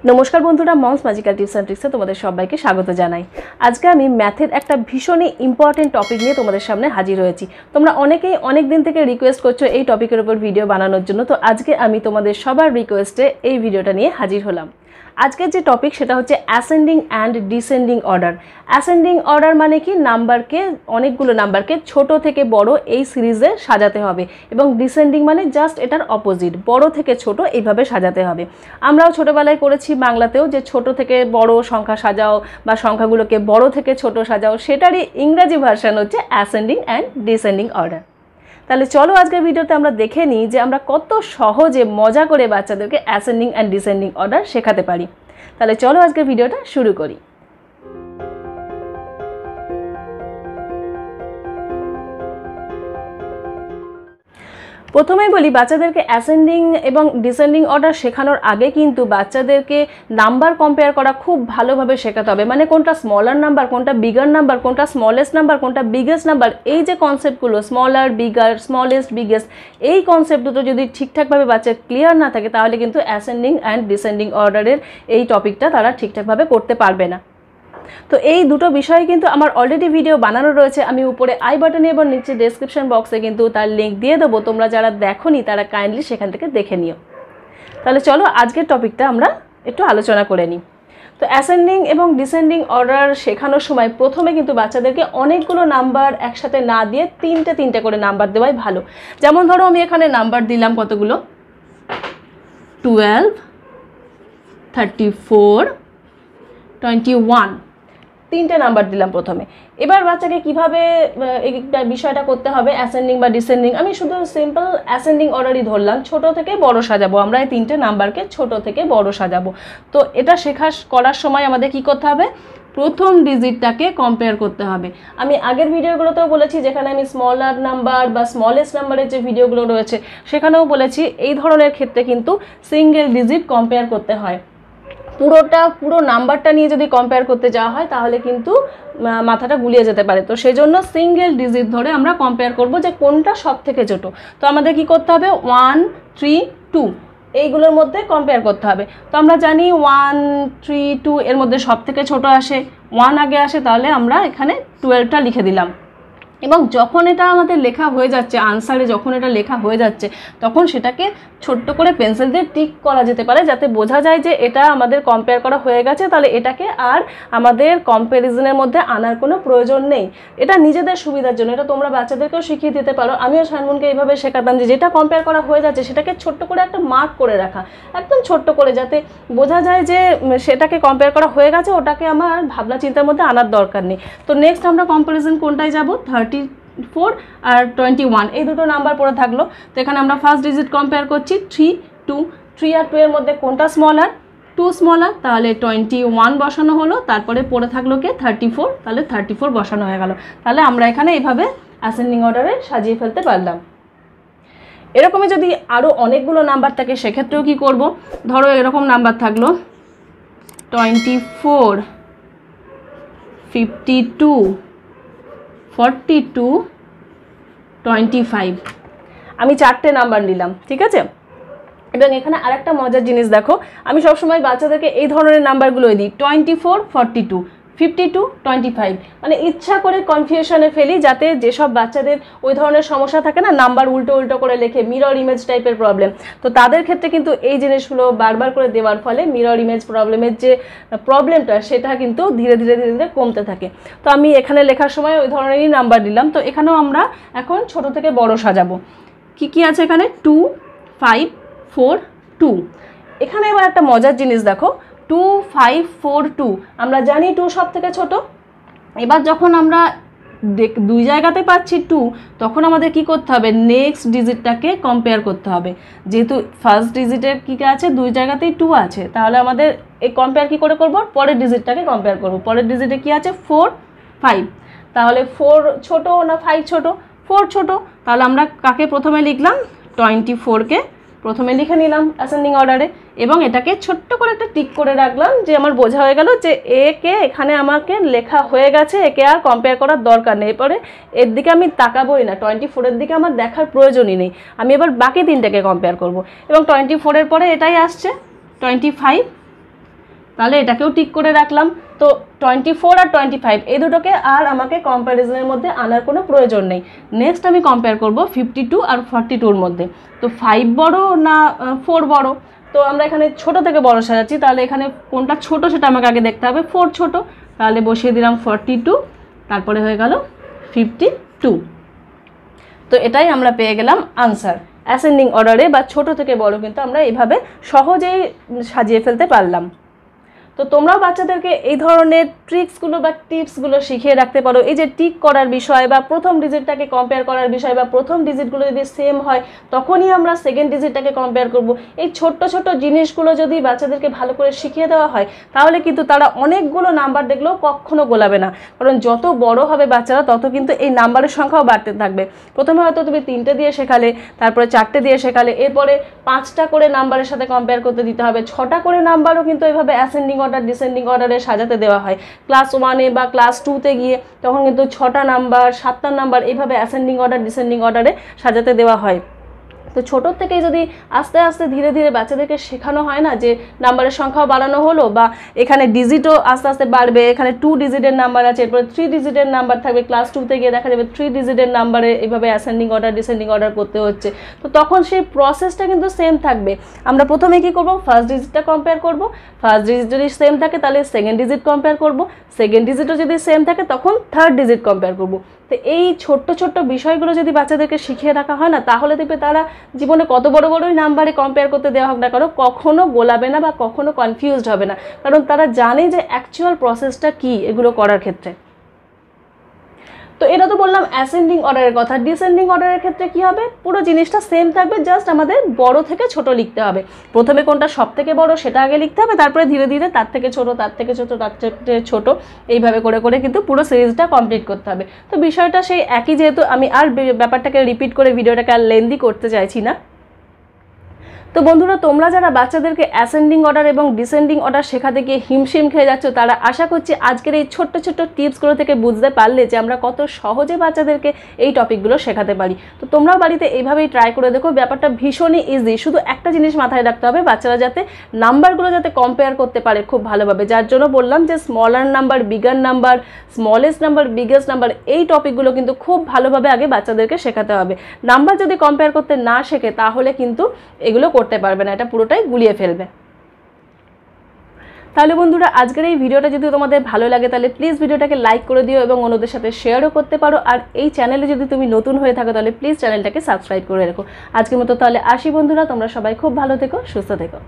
नमस्कार बंधुरा mums magical tips and ट्रिक्से तुम्हारे सबाइके स्वागत जानाई। आज के आमी मैथेर एक भीषण इम्पर्टेंट टपिक निये तुम्हारे सामने हाजिर हयेछि। तोमरा अनेकेई अनेक दिन थेके रिक्वेस्ट करछो एई टपिकेर उपर भिडियो बानानोर जोन्नो, तो आज के आमी तोमादेर सबार रिक्वेस्टे एई भिडियोटा निये हाजिर हलाम। आजके जो टपिक सेटा होच्छे ascending and descending order. Ascending order माने कि नाम्बार के अनेकगुलो नाम्बार के छोटो थेके बड़ो एई सिरिजे साजाते होबे एबं डिसेंडिंग माने जस्ट एटार अपोजिट बड़ो थेके छोटो एइभाबे साजाते होबे। आमराओ छोटोबेलाय करेछि बांगलातेओ जे छोटो थेके बड़ो संख्या साजाओ बा संख्यागुलोके बड़ो थेके छोटो साजाओ, सेटारই इंग्रेजी भार्सन होच्छे असेंडिंग एंड डिसेंडिंग अर्डार। তাহলে চলো আজকের ভিডিওতে আমরা দেখে নিই যে আমরা কত সহজে মজা করে বাচ্চাদেরকে অ্যাসেন্ডিং এন্ড ডিসেন্ডিং অর্ডার শেখাতে পারি। তাহলে চলো আজকের ভিডিওটা শুরু করি। प्रथमेই বলি বাচ্চাদেরকে অ্যাসেন্ডিং এবং ডিসেন্ডিং অর্ডার শেখানোর আগে কিন্তু বাচ্চাদেরকে নাম্বার কম্পেয়ার করা খুব ভালোভাবে শেখাতে হবে। মানে কোনটা স্মলার নাম্বার, কোনটা বিগার নাম্বার, কোনটা স্মলেস্ট নাম্বার, কোনটা বিগেস্ট নাম্বার, এই যে কনসেপ্টগুলো স্মলার বিগার স্মলেস্ট বিগেস্ট, এই কনসেপ্ট দুটো যদি ঠিকঠাকভাবে বাচ্চার ক্লিয়ার না থাকে তাহলে কিন্তু অ্যাসেন্ডিং অ্যান্ড ডিসেন্ডিং অর্ডারের এই টপিকটা তারা ঠিকঠাকভাবে করতে পারবে না। তো এই দুটো বিষয় কিন্তু আমার অলরেডি ভিডিও বানানো রয়েছে, আমি উপরে আই বাটনে এবং নিচে ডেসক্রিপশন বক্সে কিন্তু তার লিঙ্ক দিয়ে দেবো। তোমরা যারা দেখোনি তারা কাইন্ডলি সেখান থেকে দেখে নিও। তাহলে চলো আজকের টপিকটা আমরা একটু আলোচনা করে নিই। তো অ্যাসেন্ডিং এবং ডিসেন্ডিং অর্ডার শেখানোর সময় প্রথমে কিন্তু বাচ্চাদেরকে অনেকগুলো নাম্বার একসাথে না দিয়ে তিনটে তিনটে করে নাম্বার দেওয়াই ভালো। যেমন ধরো আমি এখানে নাম্বার দিলাম কতগুলো 12, 34, 21, তিনটে নাম্বার দিলাম প্রথমে। এবার বাচ্চাকে কিভাবে এই বিষয়টা করতে হবে অ্যাসেন্ডিং বা ডিসেন্ডিং, আমি শুধু সিম্পল অ্যাসেন্ডিং অর্ডারই ধরলাম, ছোট থেকে বড় সাজাবো। আমরা এই তিনটে নাম্বারকে ছোট থেকে বড় সাজাবো। তো এটা করার সময় আমাদের কি করতে হবে, প্রথম ডিজিটটাকে কম্পেয়ার করতে হবে। আমি আগের ভিডিওগুলোতেও বলেছি, যেখানে আমি স্মলার নাম্বার বা স্মলেস্ট নাম্বারের যে ভিডিওগুলো রয়েছে সেখানেও বলেছি এই ধরনের ক্ষেত্রে কিন্তু সিঙ্গেল ডিজিট কম্পেয়ার করতে হয়। পুরো নাম্বারটা নিয়ে যদি কম্পেয়ার করতে যাওয়া হয় তাহলে কিন্তু মাথাটা গুলিয়ে যেতে পারে। তো সেই জন্য সিঙ্গেল ডিজিট ধরে আমরা কম্পেয়ার করব যে কোনটা সব থেকে ছোট। তো আমাদের কি করতে হবে 1, 3, 2 এইগুলোর মধ্যে কম্পেয়ার করতে হবে। তো আমরা জানি 1, 3, 2 এর মধ্যে সব থেকে ছোট আসে 1 আগে আসে, তাহলে আমরা এখানে 12টা লিখে দিলাম। এবং যখন এটা আমাদের লেখা হয়ে যাচ্ছে আনসারে, যখন এটা লেখা হয়ে যাচ্ছে তখন সেটাকে ছোট্ট করে পেন্সিল দিয়ে টিক করা যেতে পারে, যাতে বোঝা যায় যে এটা আমাদের কম্পেয়ার করা হয়ে গেছে। তাহলে এটাকে আর আমাদের কম্প্যারিজনের মধ্যে আনার কোনো প্রয়োজন নেই। এটা নিজেদের সুবিধার জন্য, এটা তোমরা বাচ্চাদেরকেও শিখিয়ে দিতে পারো। আমিও শানমুনকে এইভাবে শেখাতাম যে যেটা কম্পেয়ার করা হয়ে যাচ্ছে সেটাকে ছোট্ট করে একটা মার্ক করে রাখা, একদম ছোট্ট করে, যাতে বোঝা যায় যে সেটাকে কম্পেয়ার করা হয়ে গেছে, ওটাকে আমার ভাবনা চিন্তার মধ্যে আনার দরকার নেই। তো নেক্সট আমরা কম্প্যারিজন কোনটায় যাব, 34 আর 21 এই দুটো নাম্বার পড়ে থাকলো। তো এখানে আমরা ফার্স্ট ডিজিট কম্পেয়ার করছি 3, 2, 3 আর 2 এর মধ্যে কোনটা স্মলার, 2 স্মলার, তাহলে 21 বসানো হলো। তারপরে পড়ে থাকলো কে 34, তাহলে 34 বসানো হয়ে গেল। তাহলে আমরা এখানে এইভাবে অ্যাসেন্ডিং অর্ডারে সাজিয়ে ফেলতে পারলাম। এরকমই যদি আরও অনেকগুলো নাম্বার থাকে সেক্ষেত্রেও কি করব, ধরো এরকম নাম্বার থাকলো 24, 52, 42, 25, আমি চারটে নাম্বার নিলাম, ঠিক আছে। এবং এখানে আরেকটা মজার জিনিস দেখো, আমি সবসময় বাচ্চাদেরকে এই ধরনের নাম্বারগুলোই দিই 24, 42, 52, 25, মানে ইচ্ছা করে কনফিউশনে ফেলি, যাতে যেসব বাচ্চাদের ওই ধরনের সমস্যা থাকে না, নাম্বার উল্টো উল্টো করে লেখে, মিরর ইমেজ টাইপের প্রবলেম, তো তাদের ক্ষেত্রে কিন্তু এই জিনিসগুলো বারবার করে দেওয়ার ফলে মিরর ইমেজ প্রবলেমের যে প্রবলেমটা সেটা কিন্তু ধীরে ধীরে ধীরে ধীরে কমতে থাকে। তো আমি এখানে লেখার সময় ওই ধরনেরই নাম্বার দিলাম। তো এখানেও আমরা এখন ছোট থেকে বড় সাজাবো। কি কি আছে এখানে 2, 5, 4, 2। এখানে এবার একটা মজার জিনিস দেখো 2, 5, 4, 2, আমরা জানি 2 সব থেকে ছোট। এবার যখন আমরা দুই জায়গাতে পাচ্ছি 2, তখন আমাদের কি করতে হবে, নেক্সট ডিজিটটাকে কম্পেয়ার করতে হবে। যেহেতু ফার্স্ট ডিজিটের কী আছে, দুই জায়গাতেই 2 আছে, তাহলে আমাদের এই কম্পেয়ার কী করে করব, পরের ডিজিটটাকে কম্পেয়ার করব। পরের ডিজিটে কী আছে 4, 5, তাহলে 4 ছোট না 5 ছোট, 4 ছোট। তাহলে আমরা কাকে প্রথমে লিখলাম, 24কে প্রথমে লিখে নিলাম অ্যাসেন্ডিং অর্ডারে এবং এটাকে ছোট্ট করে একটা টিক করে রাখলাম, যে আমার বোঝা হয়ে গেল যে একে এখানে আমাকে লেখা হয়ে গেছে, একে আর কম্পেয়ার করার দরকার নেই। এরপরে এর দিকে আমি তাকাবোই না, 24 এর দিকে আমার দেখার প্রয়োজনই নেই, আমি এবার বাকি তিনটাকে কম্পেয়ার করব। এবং 24 এর পরে এটাই আসছে 25, তাহলে এটাকেও টিক করে রাখলাম। তো 24 আর 25 এই দুটোকে আর আমাকে কম্প্যারিজনের মধ্যে আনার কোনো প্রয়োজন নেই। নেক্সট আমি কম্পেয়ার করব 52 আর 42-র মধ্যে। তো 5 বড় না 4 বড়? তো আমরা এখানে ছোট থেকে বড় সাজাচ্ছি, তাহলে এখানে কোনটা ছোট সেটা আমাকে আগে দেখতে হবে। 4 ছোট, তাহলে বসিয়ে দিলাম 42, তারপরে হয়ে গেল 52। তো এটাই আমরা পেয়ে গেলাম আনসার। অ্যাসেন্ডিং অর্ডারে বা ছোট থেকে বড় কিন্তু আমরা এইভাবে সহজেই সাজিয়ে ফেলতে পারলাম। তো তোমরাও বাচ্চাদেরকে এই ধরনের ট্রিক্সগুলো বা টিপসগুলো শিখিয়ে রাখতে পারো। এই যে টিক করার বিষয় বা প্রথম ডিজিটটাকে কম্পেয়ার করার বিষয়, বা প্রথম ডিজিটগুলো যদি সেম হয় তখনই আমরা সেকেন্ড ডিজিটটাকে কম্পেয়ার করব। এই ছোট্ট ছোট্ট জিনিসগুলো যদি বাচ্চাদেরকে ভালো করে শিখিয়ে দেওয়া হয় তাহলে কিন্তু তারা অনেকগুলো নাম্বার দেখলেও কখনো গোলাবে না। কারণ যত বড় হবে বাচ্চারা তত কিন্তু এই নাম্বারের সংখ্যাও বাড়তে থাকবে। প্রথমে হয়তো তুমি 3টে দিয়ে শেখালে, তারপরে 4টে দিয়ে শেখালে, এরপরে 5টা করে নাম্বারের সাথে কম্পেয়ার করতে দিতে হবে। 6টা করে নাম্বারও কিন্তু এভাবে অ্যাসেন্ডিং অর্ডার ডিসেন্ডিং অর্ডারে সাজাতে দেওয়া হয়। ক্লাস 1-এ বা ক্লাস 2-তে গিয়ে তখন কিন্তু 6টা নাম্বার 7টা নাম্বার এইভাবে অ্যাসেন্ডিং অর্ডার ডিসেন্ডিং অর্ডারে সাজাতে দেওয়া হয়। তো ছোটোর থেকেই যদি আস্তে আস্তে ধীরে ধীরে বাচ্চাদেরকে শেখানো হয় না যে নাম্বারের সংখ্যাও বাড়ানো হলো, বা এখানে ডিজিটও আস্তে আস্তে বাড়বে, এখানে 2 ডিজিটের নাম্বার আছে, এরপরে 3 ডিজিটের নাম্বার থাকবে, ক্লাস 2-তে গিয়ে দেখা যাবে 3 ডিজিটের নাম্বারে এইভাবে অ্যাসেন্ডিং অর্ডার ডিসেন্ডিং অর্ডার করতে হচ্ছে। তো তখন সেই প্রসেসটা কিন্তু সেম থাকবে। আমরা প্রথমে কি করব, ফার্স্ট ডিজিটটা কম্পেয়ার করব, ফার্স্ট ডিজিট যদি সেম থাকে তাহলে সেকেন্ড ডিজিট কম্পেয়ার করব, সেকেন্ড ডিজিটও যদি সেম থাকে তখন থার্ড ডিজিট কম্পেয়ার করব। তো এই ছোট্ট ছোট্ট বিষয়গুলো যদি বাচ্চাদেরকে শিখিয়ে রাখা হয় না তাহলে দেখবে তারা জীবনে কত বড় বড়ই নাম্বারে কম্পেয়ার করতে দেওয়া হোক না কারণ কখনো গোলাবে না বা কখনো কনফিউজড হবে না, কারণ তারা জানে যে অ্যাকচুয়াল প্রসেসটা কি এগুলো করার ক্ষেত্রে। তো এটা তো বললাম অ্যাসেন্ডিং অর্ডারের কথা। ডিসেন্ডিং অর্ডারের ক্ষেত্রে কি হবে, পুরো জিনিসটা সেম থাকবে, জাস্ট আমাদের বড় থেকে ছোট লিখতে হবে। প্রথমে কোনটা সব থেকে বড় সেটা আগে লিখতে হবে, তারপরে ধীরে ধীরে তার থেকে ছোট, তার থেকে ছোট, তার থেকে ছোট, এইভাবে করে করে কিন্তু পুরো সিরিজটা কমপ্লিট করতে হবে। তো বিষয়টা সেই একই, যেহেতু আমি আর ব্যাপারটাকে রিপিট করে ভিডিওটাকে আর লেন্দি করতে চাইছি না। তো বন্ধুরা, তোমরা যারা বাচ্চাদেরকে অ্যাসেন্ডিং অর্ডার এবং ডিসেন্ডিং অর্ডার শেখাতে গিয়ে হিমশিম খেয়ে যাচ্ছ তারা আশা করছি আজকের এই ছোট্ট ছোট্ট টিপসগুলো থেকে বুঝতে পারলে যে আমরা কত সহজে বাচ্চাদেরকে এই টপিকগুলো শেখাতে পারি। তো তোমরাও বাড়িতে এইভাবেই ট্রাই করে দেখো, ব্যাপারটা ভীষণই ইজি। শুধু একটা জিনিস মাথায় রাখতে হবে, বাচ্চারা যাতে নাম্বারগুলো যাতে কম্পেয়ার করতে পারে খুব ভালোভাবে। যার জন্য বললাম যে smaller number, bigger number, smallest number, biggest number, এই টপিকগুলো কিন্তু খুব ভালোভাবে আগে বাচ্চাদেরকে শেখাতে হবে। নাম্বার যদি কম্পেয়ার করতে না শেখে তাহলে কিন্তু এগুলো করতে পারবে না, এটা পুরোটাই গুলিয়ে ফেলবে। তাহলে বন্ধুরা, আজকের এই ভিডিওটা যদি তোমাদের ভালো লাগে তাহলে প্লিজ ভিডিওটাকে লাইক করে দিও এবং অন্যদের সাথে শেয়ারও করতে পারো। আর এই চ্যানেলে যদি তুমি নতুন হয়ে থাকো তাহলে প্লিজ চ্যানেলটাকে সাবস্ক্রাইব করে রাখো। আজকের মতো তাহলে আসি বন্ধুরা, তোমরা সবাই খুব ভালো থেকো, সুস্থ থেকো।